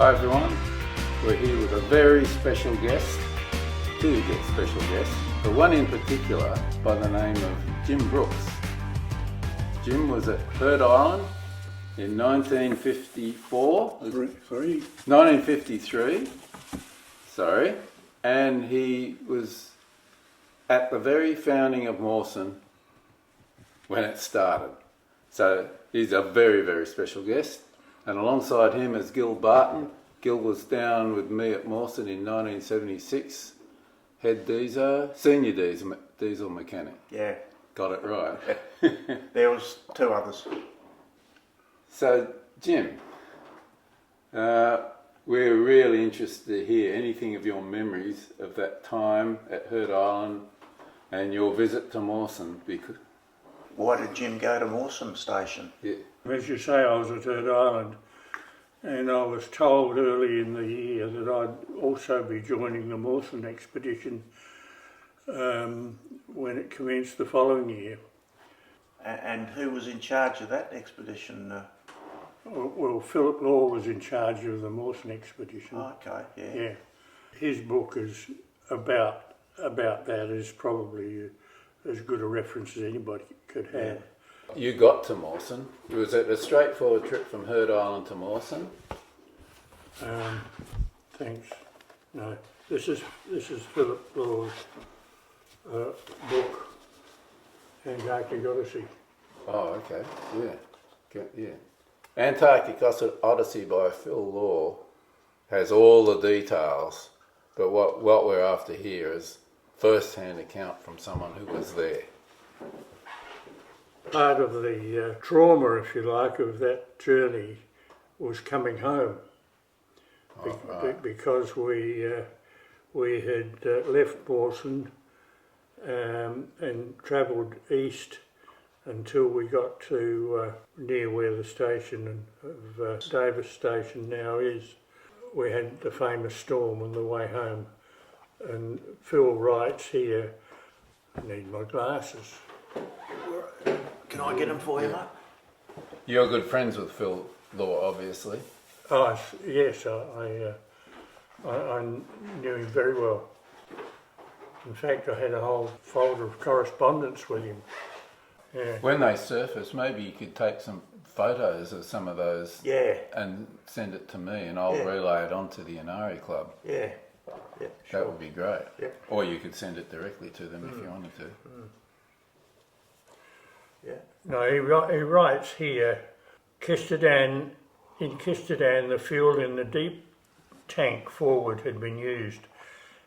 Hi everyone, we're here with a very special guest, two special guests, but one in particular by the name of Jim Brooks. Jim was at Heard Island in 1953, and he was at the very founding of Mawson when it started. So he's a very, very special guest. And alongside him is Barton. Gil was down with me at Mawson in 1976, head senior diesel mechanic. Yeah. Got it right. There was two others. So, Jim, we're really interested to hear anything of your memories of that time at Heard Island and your visit to Mawson. Because why did Jim go to Mawson Station? Yeah. As you say, I was at Heard Island, and I was told early in the year that I'd also be joining the Mawson expedition when it commenced the following year. And who was in charge of that expedition? Well, Philip Law was in charge of the Mawson expedition. Oh, okay, yeah. Yeah. His book is about that is probably as good a reference as anybody could have. Yeah. You got to Mawson. Was it a straightforward trip from Heard Island to Mawson? Thanks. No, this is Philip Law's book, Antarctic Odyssey. Oh, okay. Yeah. Antarctic Odyssey by Phil Law has all the details, but what we're after here is first-hand account from someone who was there. Part of the trauma, if you like, of that journey was coming home, because we had left Mawson and travelled east until we got to near where the station of Davis Station now is. We had the famous storm on the way home, and Phil writes here, I need my glasses. Can I get them for you, mate? You're good friends with Phil Law, obviously. Oh, yes, I knew him very well. In fact, I had a whole folder of correspondence with him. Yeah. When they surface, maybe you could take some photos of some of those and send it to me, and I'll relay it onto the Inari Club. Yeah. That would be great. Yeah. Or you could send it directly to them if you wanted to. Yeah. No, he writes here, in Kistadan, the fuel in the deep tank forward had been used,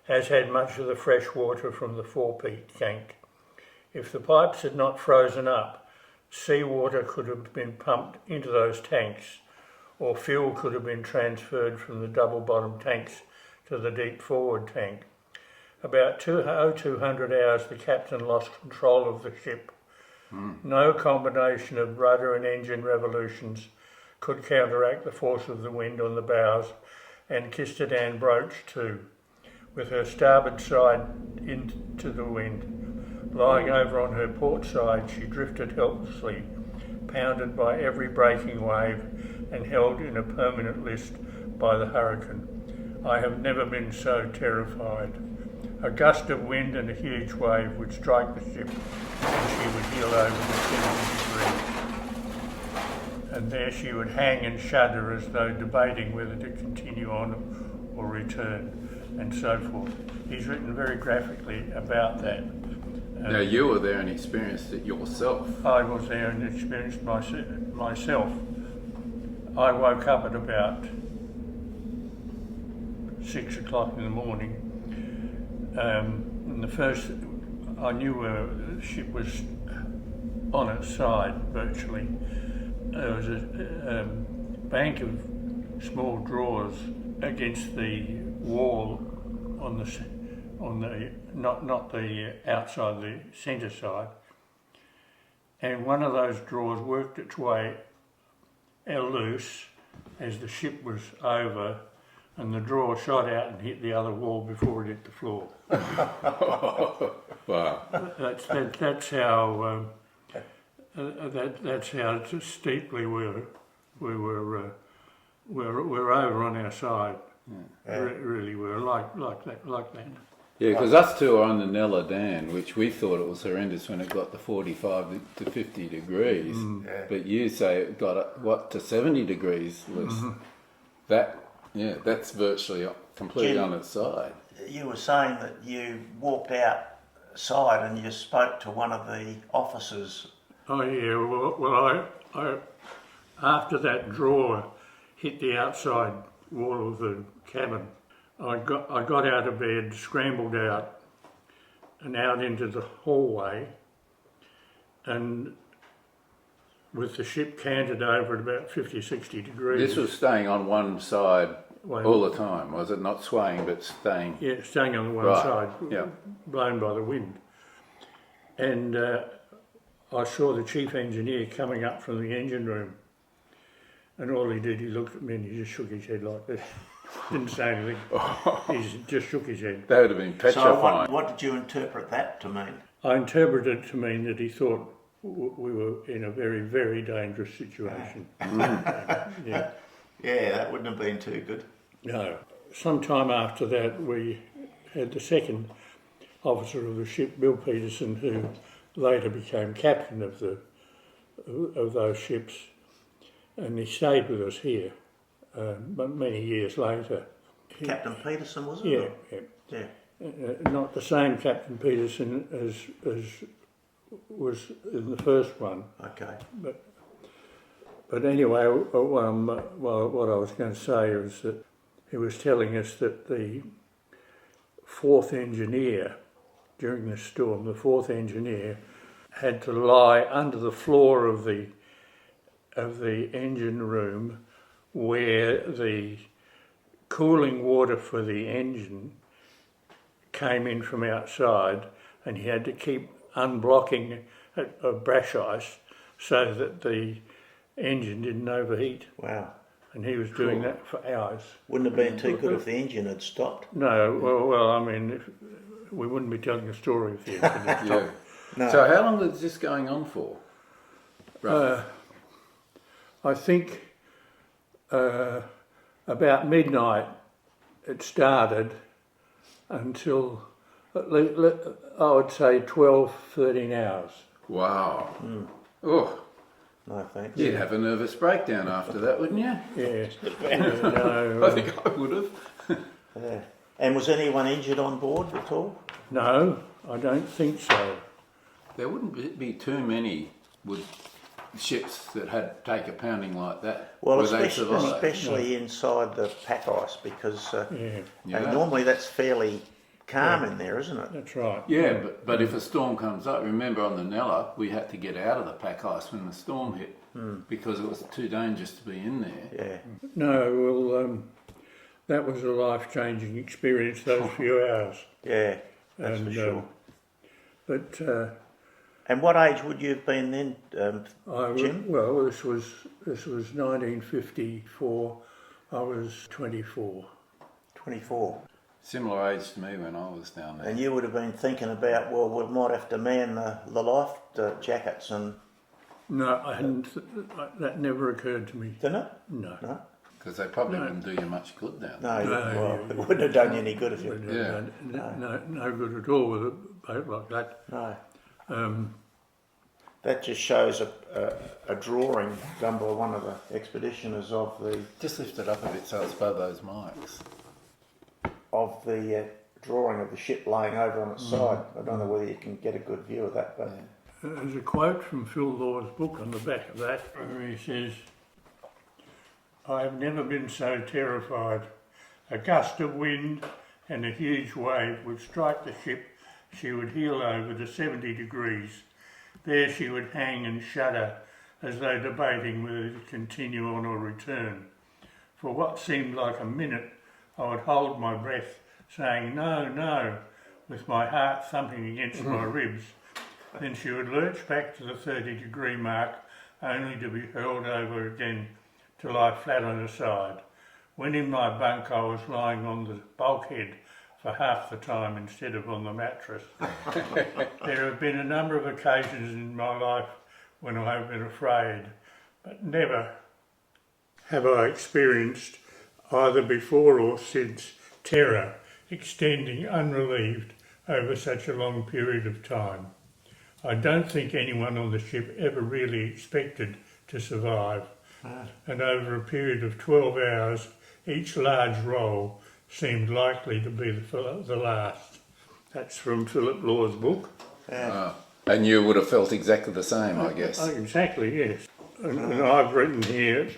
as had much of the fresh water from the forepeak tank. If the pipes had not frozen up, seawater could have been pumped into those tanks, or fuel could have been transferred from the double-bottom tanks to the deep forward tank. About 200 hours the captain lost control of the ship. No combination of rudder and engine revolutions could counteract the force of the wind on the bows, and Kistadan broached to, with her starboard side into the wind. Lying over on her port side, she drifted helplessly, pounded by every breaking wave and held in a permanent list by the hurricane. I have never been so terrified. A gust of wind and a huge wave would strike the ship and she would heel over the 70 degrees. And there she would hang and shudder as though debating whether to continue on or return, and so forth. He's written very graphically about that. Now you were there and experienced it yourself. I was there and experienced myself. I woke up at about 6 o'clock in the morning. And the first, I knew where the ship was on its side virtually. There was a bank of small drawers against the wall on the not the outside, the centre side, and one of those drawers worked its way loose as the ship was over, and the drawer shot out and hit the other wall before it hit the floor. Wow. That's how steeply we were we're over on our side. Yeah. Really, we're like that. Yeah, because us two are on the Nella Dan, which we thought it was horrendous when it got to 45 to 50 degrees. Yeah. But you say it got to 70 degrees. That's virtually completely Jim, on its side. You were saying that you walked outside and you spoke to one of the officers. Oh yeah, well I after that drawer hit the outside wall of the cabin, I got out of bed, scrambled out and out into the hallway, and with the ship canted over at about 50, 60 degrees. This was staying on one side all the time, was it? Not swaying, but staying. Yeah, staying on the one Right, side, yeah. blown by the wind. And I saw the chief engineer coming up from the engine room, and all he did, he looked at me and he just shook his head like this. Didn't say anything. He just shook his head. That would have been petrifying. So what did you interpret that to mean? I interpreted it to mean that he thought we were in a very, very dangerous situation. Yeah. Yeah, that wouldn't have been too good. No. Sometime after that, we had the second officer of the ship, Bill Peterson, who later became captain of those ships, and he stayed with us here many years later. Captain Peterson, was it? Yeah, yeah. Yeah. Not the same Captain Peterson as was in the first one. Okay. But anyway, what I was going to say was that he was telling us that the fourth engineer, during the storm, the fourth engineer had to lie under the floor of the engine room where the cooling water for the engine came in from outside, and he had to keep unblocking of brash ice so that the engine didn't overheat. Wow. And he was doing that for hours. Wouldn't have been too good if the engine had stopped. No, well, I mean, we wouldn't be telling a story if the engine had stopped. No. So how long was this going on for? I think about midnight it started until at least, I would say 12, 13 hours. Wow. Oh, No thanks. you'd have a nervous breakdown after that, wouldn't you? Yeah. I think I would have. Yeah. And was anyone injured on board at all? No, I don't think so. There wouldn't be too many ships that had take a pounding like that. Well, where they'd survive. especially inside the pack ice, because Yeah. normally that's fairly calm in there, isn't it? That's right. Yeah, but if a storm comes up, remember on the Nella, we had to get out of the pack ice when the storm hit because it was too dangerous to be in there. Yeah. No, well, that was a life-changing experience, those few hours. Yeah, that's for sure. But And what age would you have been then, Jim? Well, this was 1954. I was 24. 24. Similar age to me when I was down there. And you would have been thinking about, well, we might have to man the life jackets and... No, I hadn't. That never occurred to me. Didn't it? No. No? Because they probably wouldn't do you much good down there. No, No, well, it wouldn't have done you any good if you... Yeah. No good at all with a boat like that. No. That just shows a drawing done by one of the expeditioners of the Just lift it up a bit so it's above those mics. drawing of the ship laying over on its side. I don't know whether you can get a good view of that, but There's a quote from Phil Law's book on the back of that where he says, "I have never been so terrified. A gust of wind and a huge wave would strike the ship. She would heel over to 70 degrees. There she would hang and shudder as though debating whether to continue on or return. For what seemed like a minute, I would hold my breath, saying, 'No, no,' with my heart thumping against my ribs. Then she would lurch back to the 30-degree mark, only to be hurled over again to lie flat on her side. When in my bunk, I was lying on the bulkhead for half the time instead of on the mattress. There have been a number of occasions in my life when I have been afraid, but never have I experienced, either before or since, terror extending unrelieved over such a long period of time. I don't think anyone on the ship ever really expected to survive, and over a period of 12 hours, each large roll seemed likely to be the last. That's from Philip Law's book. And you would have felt exactly the same, I guess. Exactly, yes. And I've written here,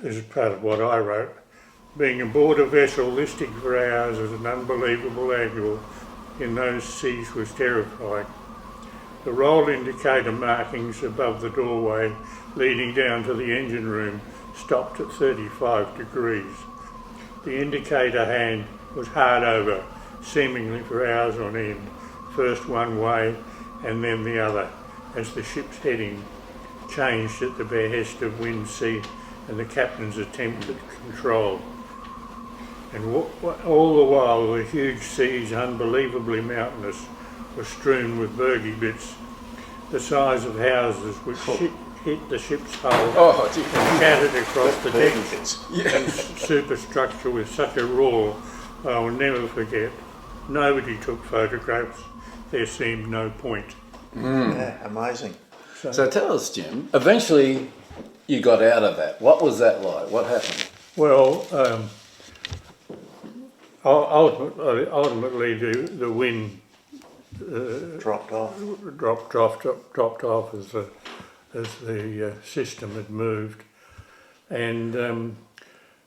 as part of what I wrote, being aboard a vessel listing for hours at an unbelievable angle in those seas was terrifying. The roll indicator markings above the doorway leading down to the engine room stopped at 35 degrees. The indicator hand was hard over, seemingly for hours on end, first one way and then the other, as the ship's heading changed at the behest of wind, sea and the captain's attempt at control. And all the while the huge seas, unbelievably mountainous, were strewn with bergy bits the size of houses which hit the ship's hull and scattered across the deck and superstructure with such a roar I will never forget. Nobody took photographs. There seemed no point. Yeah, amazing. So tell us, Jim, eventually you got out of that. What was that like? What happened? Well, ultimately the wind Dropped off. dropped off as the system had moved, and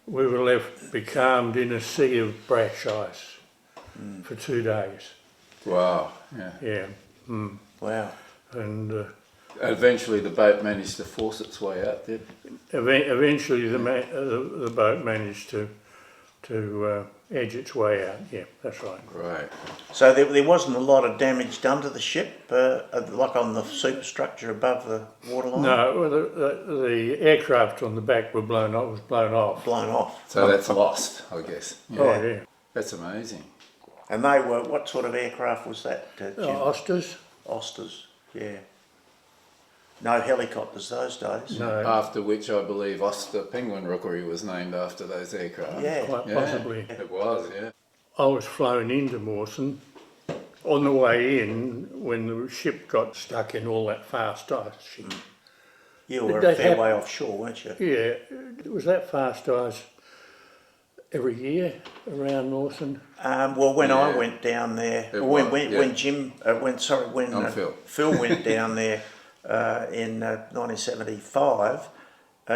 we were left becalmed in a sea of brash ice for 2 days. Wow. Yeah. Yeah. Wow. And Eventually the boat managed to force its way out, did it? eventually the boat managed to edge its way out. Yeah, that's right. Right. So there wasn't a lot of damage done to the ship, like on the superstructure above the waterline? No, well, the aircraft on the back was blown off. Blown off. So that's lost, I guess. Yeah. Oh yeah. That's amazing. And they were, what sort of aircraft was that, Jim? Osters? Osters, yeah. No helicopters those days. No. After which I believe Oster Penguin Rookery was named after those aircraft. Yeah. Quite Yeah, possibly. it was, yeah. I was flown into Mawson on the way in when the ship got stuck in all that fast ice. You were Did a they fair have- way offshore, weren't you? Yeah, it was that fast ice every year around Mawson. Well, when I Yeah. went down there, It when was, yeah. Jim, Phil. Phil went down there in 1975,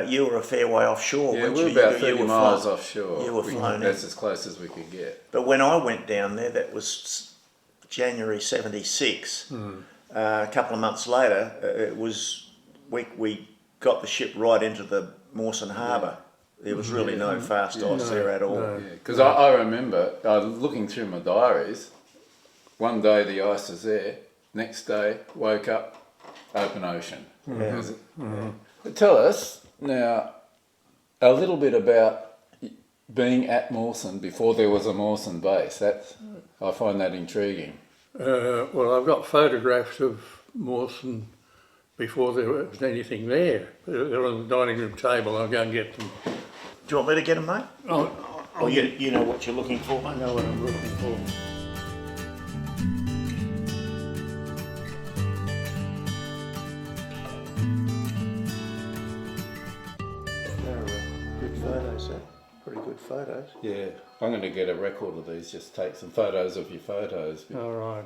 you were a fair way offshore, Yeah, weren't we were you? about You 30 were miles flown- offshore. You were flown in. That's as close as we could get. But when I went down there, that was January 76. A couple of months later, it was we got the ship right into the Mawson Harbour. There was really no fast ice there at all. no. Because I remember looking through my diaries, one day the ice was there, next day woke up, open ocean. Yeah. Was it? But tell us now a little bit about being at Mawson before there was a Mawson base. I find that intriguing. Well, I've got photographs of Mawson before there was anything there. They're on the dining room table. I'll go and get them. Do you want me to get them, mate? I'll You know what you're looking for, I mate? know what I'm looking for. Good photos, eh? Pretty good photos. Yeah, I'm going to get a record of these. Just take some photos of your photos. All right.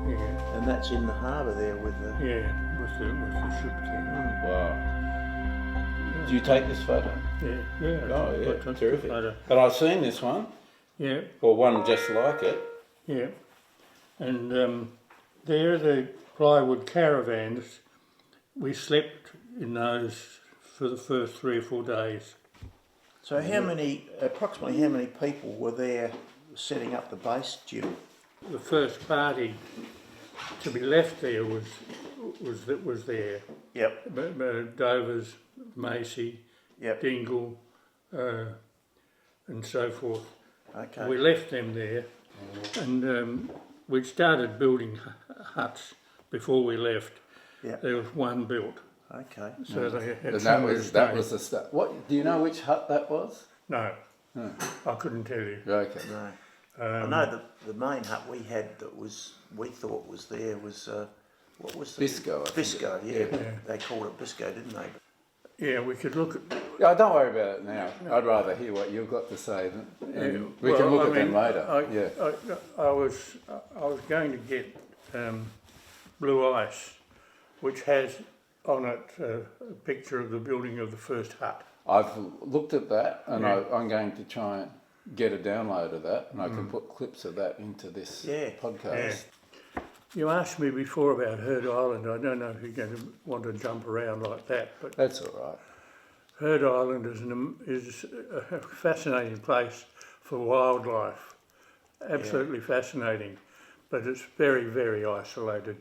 Yeah, And that's in the harbour there with the... yeah, with the ship there. Wow. Do you take this photo? Yeah, yeah. Oh, yeah, That's terrific. a photo. But I've seen this one, Yeah, or one just like it. yeah. And there, the plywood caravans, we slept in those for the first 3 or 4 days. So approximately how many people were there setting up the base, Jim? The first party to be left there was there. Yep, Dovers, Macy, yep, Dingle, and so forth. okay. We left them there, and we'd started building huts before we left. Yep. There was one built, Okay. So they had And somewhere to that stay. was the start. What do you know? Which hut that was? No, I couldn't tell you. Okay. No. I know the main hut we had that we thought was there was, what was the... Bisco, I think. Bisco, yeah. Yeah. They called it Bisco, didn't they? Yeah, we could look at. Yeah, don't worry about it now. I'd rather hear what you've got to say, and we can look at them later. I was going to get blue ice, which has on it a picture of the building of the first hut. I've looked at that, and Yeah. I'm going to try and get a download of that, and I can put clips of that into this podcast. Yeah. You asked me before about Heard Island. I don't know if you're going to want to jump around like that, but That's all right. Heard Island is a fascinating place for wildlife. Absolutely fascinating, but it's very, very isolated.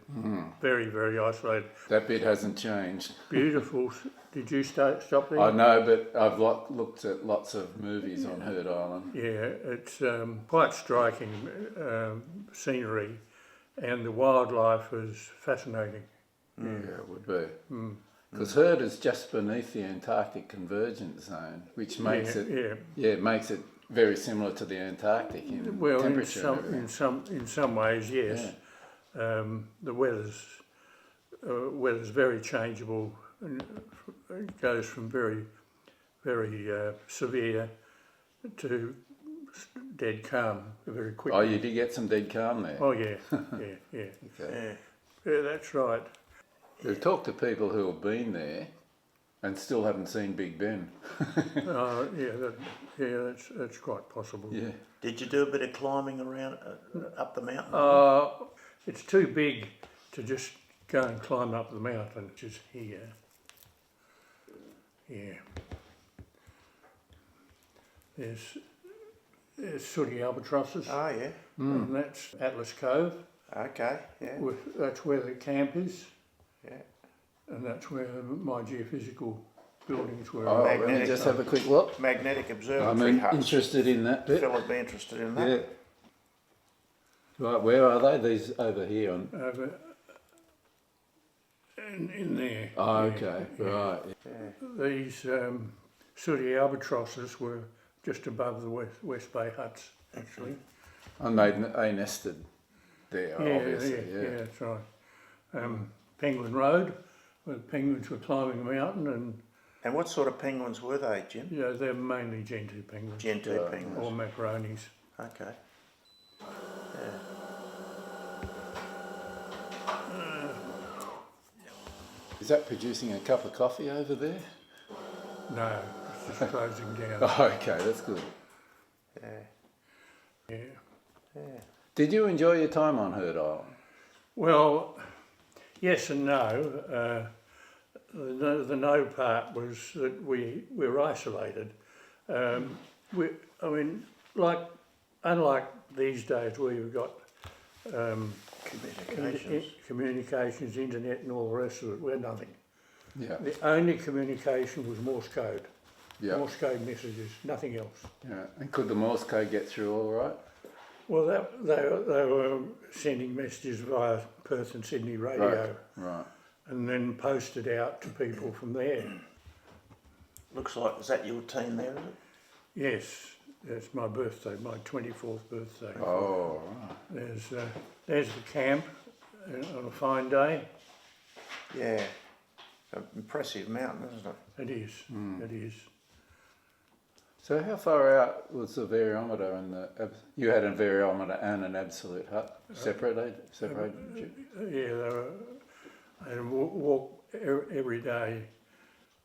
Very, very isolated. That bit hasn't changed. Beautiful. Did you stop there? I know, but I've looked at lots of movies on Heard Island. Yeah, it's quite striking scenery, and the wildlife is fascinating. Yeah, it would be. Because Heard is just beneath the Antarctic convergence zone, which makes makes it very similar to the Antarctic in temperature. In some ways, yes. Yeah. The weather's very changeable. And it goes from very, very severe to dead calm very quickly. Oh, you did get some dead calm there. Oh yeah, yeah. Okay. Yeah, that's right. We've talked to people who have been there and still haven't seen Big Ben. That's quite possible. Yeah. Did you do a bit of climbing around up the mountain? It's too big to just go and climb up the mountain, which is here. Yeah. There's sooty albatrosses, Oh, yeah. and that's Atlas Cove. Okay, yeah. That's where the camp is, Yeah. and that's where my geophysical buildings were. Oh, let me Magnetic. just have a quick look. Magnetic I'm observatory huts. interested in that bit. Phil would be interested in that. Yeah. Right, where are they? These over here on. Over in there. Oh, Yeah, okay, yeah. right. These sooty albatrosses were just above the West Bay huts, actually. And they nested there, obviously. Yeah, that's right. Penguin Road, where the penguins were climbing the mountain, And what sort of penguins were they, Jim? and they're mainly gentoo penguins Gentoo Right. penguins. or macaronis. Okay. Yeah. Is that producing a cup of coffee over there? No, it's just closing down. Oh, okay, that's good. Yeah. Yeah. Yeah. Did you enjoy your time on Heard Island? Well, yes and no. The no part was that we were isolated. Unlike these days where you've got communications, internet and all the rest of it, we're nothing. Yeah. The only communication was Morse code. Yeah. Morse code messages, nothing else. Yeah. And could the Morse code get through all right? Well, they were sending messages via Perth and Sydney radio, Right. and then posted out to people from there. Looks like, is that your team there, is it? Yes, that's my birthday, my 24th birthday. Oh, right. There's the camp on a fine day. Yeah. An impressive mountain, isn't it? It is. It is. So how far out was the variometer and you had a variometer and an absolute hut separated? Yeah, I walk every day.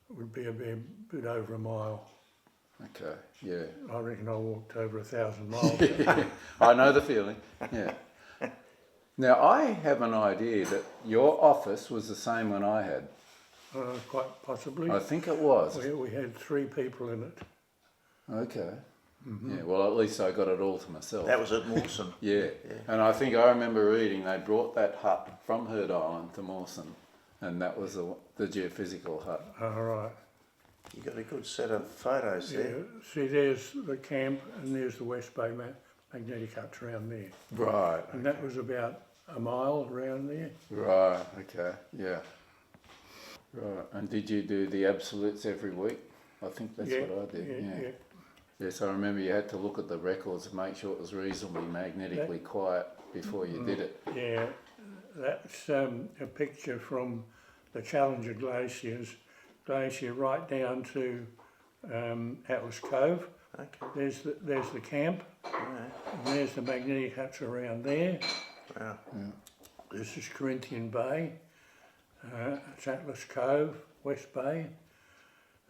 Would be a bit over a mile. Okay, yeah. I reckon I walked over 1,000 miles. I know the feeling, yeah. Now, I have an idea that your office was the same one I had. Quite possibly. I think it was. We had 3 people in it. Okay. Yeah, well, at least I got it all to myself. That was at Mawson. Yeah. And I think I remember reading they brought that hut from Heard Island to Mawson, and that was the geophysical hut. All right. You got a good set of photos Yeah. there. See, there's the camp and there's the West Bay magnetic huts around there. Right. And that was about a mile around there. Right, okay, yeah. Right. And did you do the absolutes every week? I think that's Yeah, what I did. yeah. Yes, I remember you had to look at the records and make sure it was reasonably magnetically quiet before you did it. Yeah, that's a picture from the Challenger glacier right down to Atlas Cove. Okay. There's the camp, and there's the magnetic huts around there. Wow. This is Corinthian Bay, it's Atlas Cove, West Bay,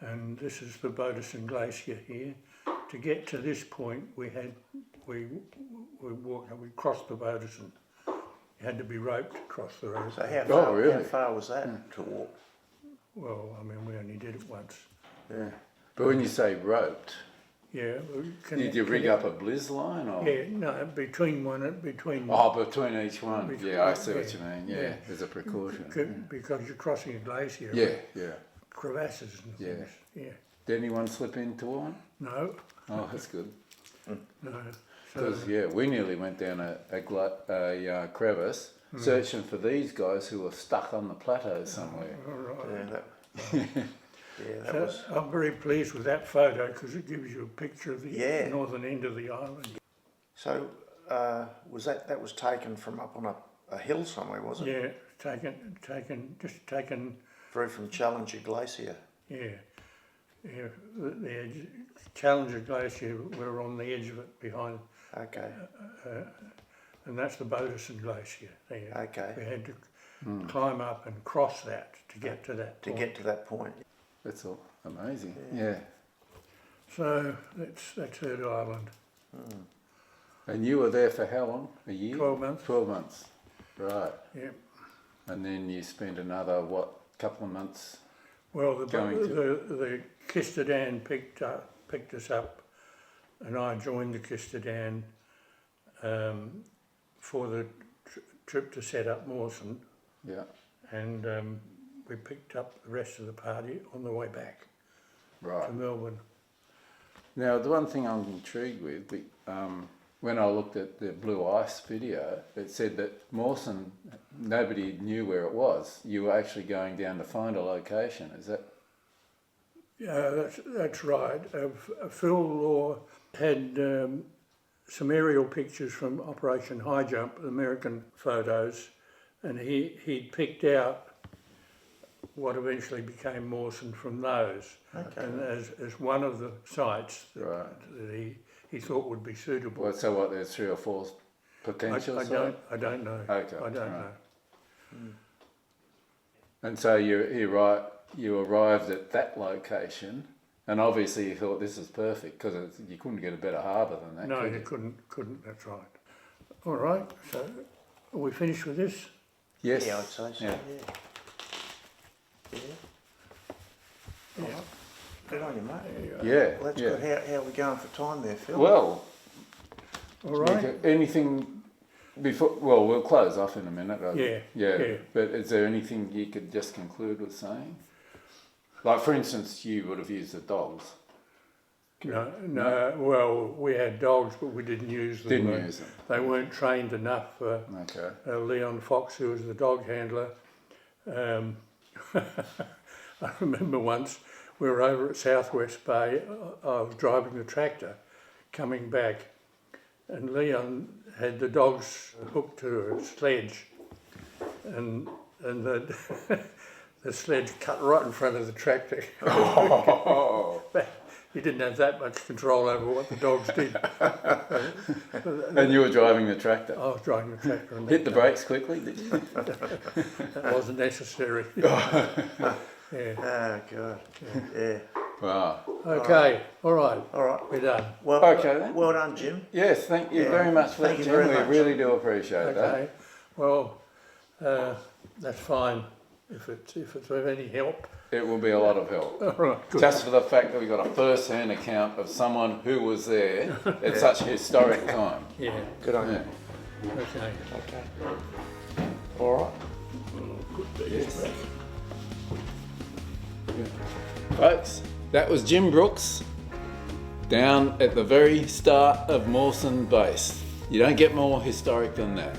and this is the Barton Glacier here. To get to this point, we crossed the Barton. You had to be roped across the road. So how Oh, far, really? how far was that to walk? Well, I mean, we only did it once. Yeah. But when you say roped, Yeah. did you rig up a blizz line? Or? Yeah, no, between. Oh, between each one. Between- Yeah, I see what yeah, you mean. Yeah, yeah. as a precaution. Because you're crossing a glacier. Yeah, yeah. Crevasses and Yeah. things. Yeah. Did anyone slip into one? No, Oh, that's good. no. Because we nearly went down a crevice searching for these guys who were stuck on the plateau somewhere. All right. Yeah, that was. I'm very pleased with that photo because it gives you a picture of the Yeah. northern end of the island. So was that was taken from up on a hill somewhere, was it? Yeah, taken. Through from Challenger Glacier. Yeah, yeah. The edge, Challenger Glacier. We're on the edge of it behind, Okay. and that's the Barton Glacier. There. Okay. We had to climb up and cross that to get to that. To get to that point. That's all amazing. Yeah. So that's Heard Island. And you were there for how long? A year? 12 months. 12 months. Right. Yeah. And then you spent another, couple of months? Well, Going the Kistadan picked us up, and I joined the Kistadan for the trip to set up Mawson, Yeah. and we picked up the rest of the party on the way back Right. to Melbourne. Now, the one thing I'm intrigued with, when I looked at the Blue Ice video, it said that Mawson, nobody knew where it was. You were actually going down to find a location. Is that? Yeah, that's right. Phil Law had some aerial pictures from Operation High Jump, American photos, and he'd picked out what eventually became Mawson from those, and as one of the sites that he thought would be suitable. Well, so what? There's 3 or 4 potential. I don't know. Okay, I don't right. know. And so you arrived at that location, and obviously you thought this is perfect because you couldn't get a better harbour than that. No, could you couldn't. That's right. All right. So, are we finished with this? Yes. Yeah, I'd say so. Yeah. Yeah. Yeah. Good on you, mate. Yeah. Well, that's yeah. good. How are we going for time there, Phil? Well, All right. anything before? Well, we'll close off in a minute. Yeah. But is there anything you could just conclude with saying? Like, for instance, you would have used the dogs. No. Well, we had dogs, but we didn't use them. Didn't use them. They weren't trained enough for Okay. Leon Fox, who was the dog handler. I remember once we were over at Southwest Bay. I was driving the tractor, coming back, and Leon had the dogs hooked to a sledge, and the the sledge cut right in front of the tractor. Oh. He didn't have that much control over what the dogs did. And you were driving the tractor. I was driving the tractor and Hit the brakes quickly, did you? that wasn't necessary. Yeah. Oh, God. Yeah. Wow. Okay, all right, All right. we're done. Well, Okay, then. well done, Jim. Yes, thank you Yeah. very much for Thank that, you Jim. very We much. really do appreciate Okay, well, that's fine if it's of any help. that. It will be a lot of help. All right, good. Just for the fact that we got a first-hand account of someone who was there at such a historic time. Yeah, Good on Yeah. you. okay. Okay. All right. Yes. Folks, that was Jim Brooks down at the very start of Mawson Base. You don't get more historic than that.